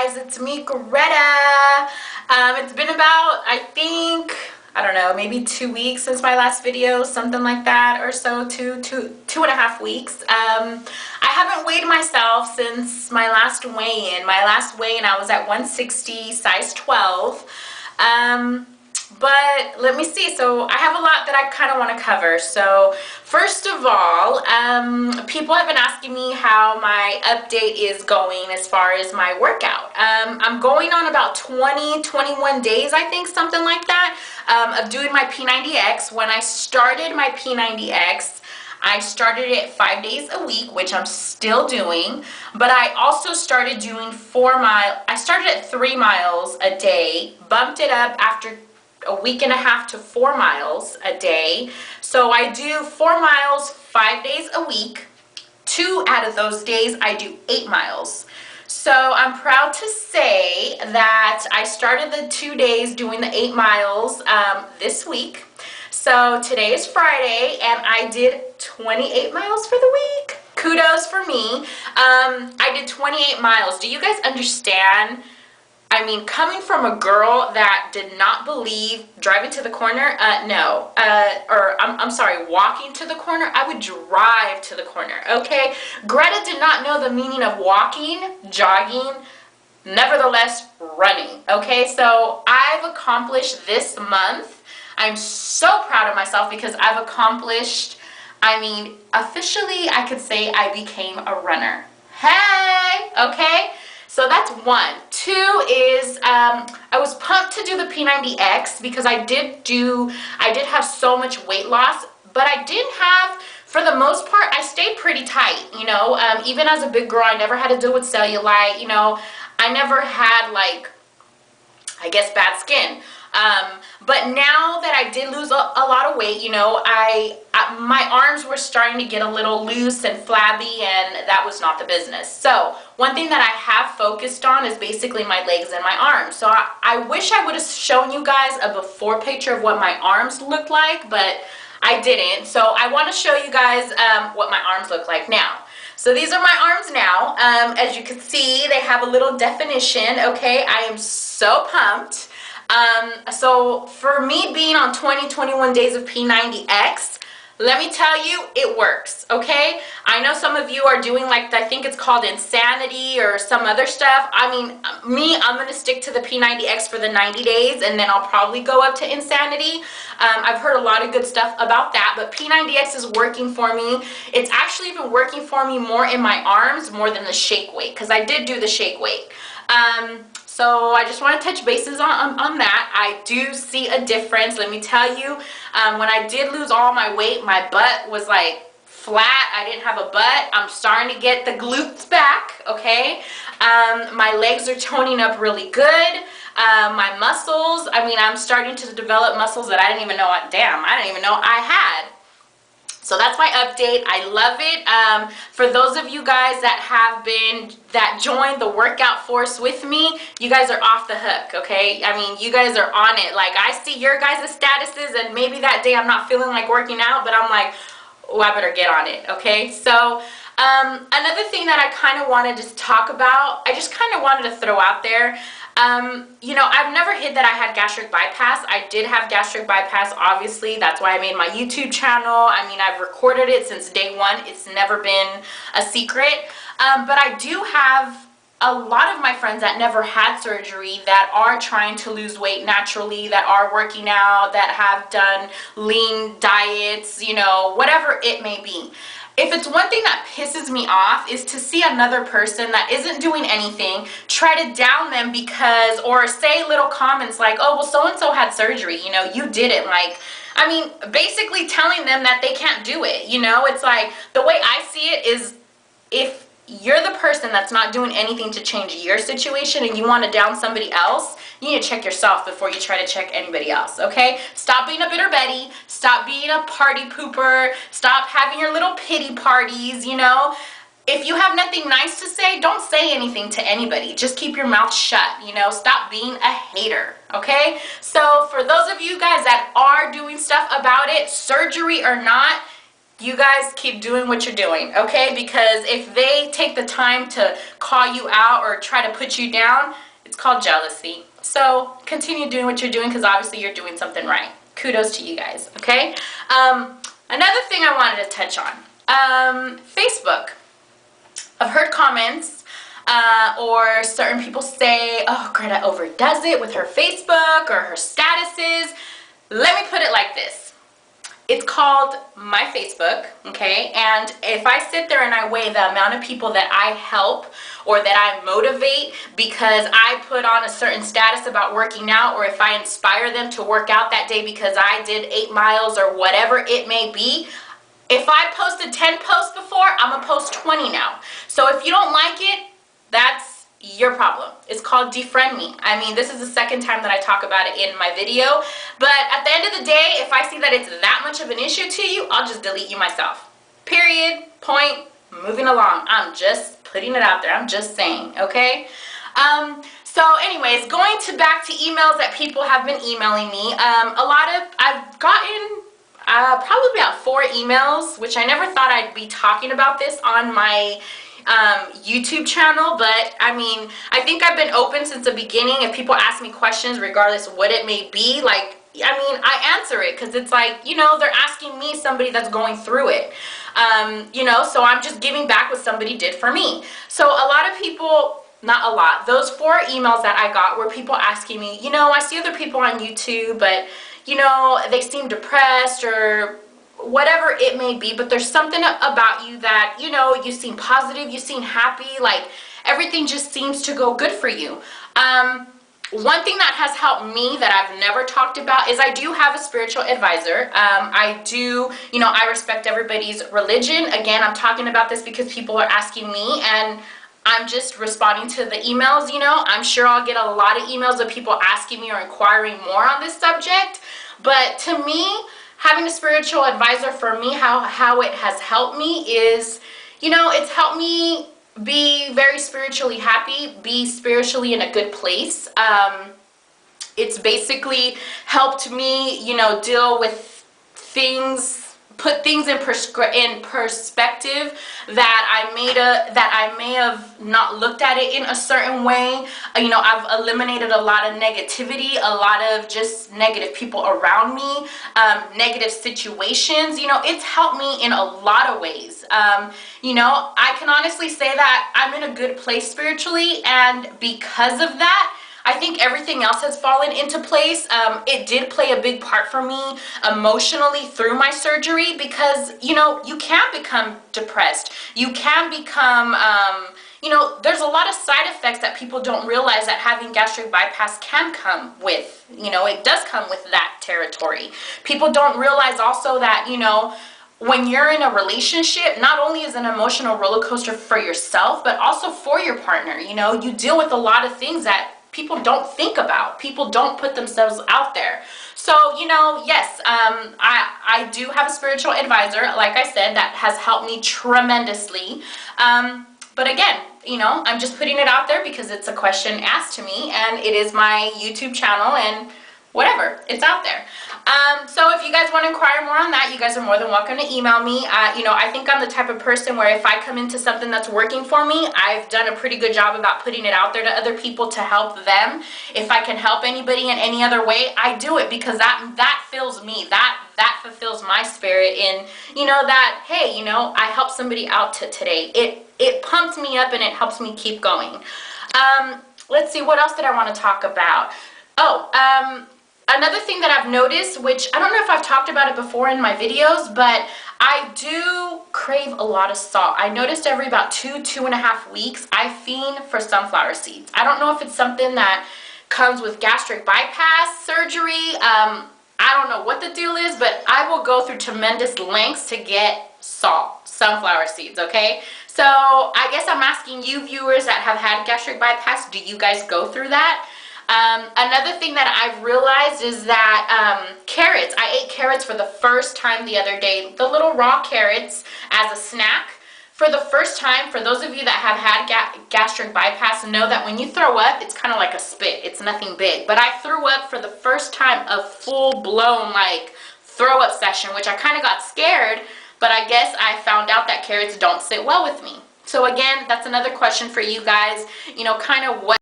guys, it's me, Greta. It's been about, I don't know, maybe 2 weeks since my last video, something like that, or so, two and a half weeks. I haven't weighed myself since my last weigh-in. My last weigh-in, I was at 160, size 12. But let me see. So I have a lot that I kind of want to cover. So first of all, people have been asking me how my update is going as far as my workout. I'm going on about 21 days, I think, something like that, of doing my P90X. When I started my P90X, I started it 5 days a week, which I'm still doing, but I also started doing I started at 3 miles a day, bumped it up after a week and a half to 4 miles a day. So I do 4 miles 5 days a week. 2 out of those days I do 8 miles. So I'm proud to say that I started the 2 days doing the 8 miles this week. So today is Friday and I did 28 miles for the week. Kudos for me. I did 28 miles. Do you guys understand? I mean, coming from a girl that did not believe driving to the corner, I'm sorry, walking to the corner, I would drive to the corner, okay? Greta did not know the meaning of walking, jogging, nevertheless running, okay? So I've accomplished this month. I'm so proud of myself because I've accomplished, officially I could say I became a runner. Hey, okay? So that's 1. 2 is I was pumped to do the P90X because I did have so much weight loss, but I didn't have, for the most part, I stayed pretty tight, you know. Even as a big girl, I never had to deal with cellulite, you know. I never had, like, I guess, bad skin. But now that I did lose a lot of weight, you know, my arms were starting to get a little loose and flabby, and that was not the business. So one thing that I have focused on is basically my legs and my arms. So I wish I would have shown you guys a before picture of what my arms looked like, but I didn't. So I want to show you guys what my arms look like now. So these are my arms now. As you can see, they have a little definition, okay? I am so pumped. So for me being on 21 days of P90X, let me tell you, it works, okay? I know some of you are doing, like, I think it's called Insanity or some other stuff. I mean, I'm going to stick to the P90X for the 90 days, and then I'll probably go up to Insanity. I've heard a lot of good stuff about that, but P90X is working for me. It's actually even working for me more in my arms more than the shake weight, because I did do the shake weight. So I just want to touch bases on that. I do see a difference. Let me tell you, when I did lose all my weight, my butt was like flat. I didn't have a butt. I'm starting to get the glutes back, okay? My legs are toning up really good. My muscles, I'm starting to develop muscles that I didn't even know, I didn't even know I had. So that's my update. I love it. For those of you guys that joined the workout force with me, you guys are off the hook, okay? You guys are on it. Like, I see your guys' statuses, and maybe that day I'm not feeling like working out, but I'm like, oh, I better get on it, okay? So another thing that I kind of wanted to talk about, I just kind of wanted to throw out there, you know, I've never hid that I had gastric bypass. I did have gastric bypass, obviously. That's why I made my YouTube channel. I've recorded it since day 1. It's never been a secret. But I do have a lot of my friends that never had surgery that are trying to lose weight naturally, that are working out, that have done lean diets, you know, whatever it may be. If it's one thing that pisses me off is to see another person that isn't doing anything try to down them because, or say little comments like, oh, well, so-and-so had surgery, you know, you didn't. Like, basically telling them that they can't do it, you know. It's like, the way I see it is, if you're the person that's not doing anything to change your situation and you want to down somebody else, you need to check yourself before you try to check anybody else, okay? Stop being a bitter Betty. Stop being a party pooper. Stop having your little pity parties, you know? If you have nothing nice to say, don't say anything to anybody. Just keep your mouth shut, you know? Stop being a hater, okay? So for those of you guys that are doing stuff about it, surgery or not, you guys keep doing what you're doing, okay? Because if they take the time to call you out or try to put you down, it's called jealousy. So continue doing what you're doing, because obviously you're doing something right. Kudos to you guys, okay? Another thing I wanted to touch on, Facebook. I've heard comments or certain people say, oh, Greta overdoes it with her Facebook or her statuses. Let me put it like this. It's called my Facebook, okay? And if I sit there and I weigh the amount of people that I help or that I motivate because I put on a certain status about working out, or if I inspire them to work out that day because I did 8 miles or whatever it may be, if I posted 10 posts before, I'm gonna post 20 now. So if you don't like it, that's your problem. It's called defriend me. I mean, this is the second time that I talk about it in my video, but at the end of the day, if I see that it's that much of an issue to you, I'll just delete you myself. Period. Point. Moving along. I'm just putting it out there. I'm just saying, okay? So anyways, going back to emails that people have been emailing me, I've gotten probably about 4 emails, which I never thought I'd be talking about this on my YouTube channel, but I mean, I think I've been open since the beginning. If people ask me questions, regardless of what it may be, like, I mean, I answer it, because it's like, you know, they're asking me, somebody that's going through it, you know, so I'm just giving back what somebody did for me. So a lot of people, not a lot, those 4 emails that I got were people asking me, you know, I see other people on YouTube, but, you know, they seem depressed or whatever it may be, but there's something about you that, you know, you seem positive, you seem happy, like everything just seems to go good for you. One thing that has helped me that I've never talked about is I do have a spiritual advisor. I do, you know, I respect everybody's religion. Again, I'm talking about this because people are asking me, and I'm just responding to the emails, you know. I'm sure I'll get a lot of emails of people asking me or inquiring more on this subject, but to me, having a spiritual advisor, for me, how it has helped me is, you know, it's helped me be very spiritually happy, be spiritually in a good place. It's basically helped me, you know, deal with things, put things in perspective that I may have not looked at it in a certain way. You know, I've eliminated a lot of negativity, a lot of just negative people around me, negative situations. You know, it's helped me in a lot of ways. You know, I can honestly say that I'm in a good place spiritually, and because of that, I think everything else has fallen into place. It did play a big part for me emotionally through my surgery, because, you know, you can become depressed. You can become, you know, there's a lot of side effects that people don't realize that having gastric bypass can come with. You know, it does come with that territory. People don't realize also that, you know, when you're in a relationship, not only is an emotional roller coaster for yourself, but also for your partner. You know, you deal with a lot of things that people don't think about. People don't put themselves out there. So, you know, yes, I do have a spiritual advisor, like I said, that has helped me tremendously. But again, you know, I'm just putting it out there because it's a question asked to me, and it is my YouTube channel, and whatever, it's out there. So if you guys want to inquire more on that, you guys are more than welcome to email me. You know, I think I'm the type of person where if I come into something that's working for me, I've done a pretty good job about putting it out there to other people to help them. If I can help anybody in any other way, I do it, because that fills me. That fulfills my spirit in, you know, that, hey, you know, I helped somebody out today. It pumps me up and it helps me keep going. Let's see, what else did I want to talk about? Another thing that I've noticed, which I don't know if I've talked about it before in my videos, but I do crave a lot of salt. I noticed every about 2.5 weeks, I fiend for sunflower seeds. I don't know if it's something that comes with gastric bypass surgery. I don't know what the deal is, but I will go through tremendous lengths to get salt, sunflower seeds, okay? So I guess I'm asking you viewers that have had gastric bypass, do you guys go through that? Another thing that I've realized is that carrots, I ate carrots for the first time the other day, the little raw carrots as a snack. For the first time, for those of you that have had gastric bypass, know that when you throw up, it's kind of like a spit. It's nothing big. But I threw up for the first time, a full-blown, like, throw-up session, which I kind of got scared. but I guess I found out that carrots don't sit well with me. So again, that's another question for you guys, kind of what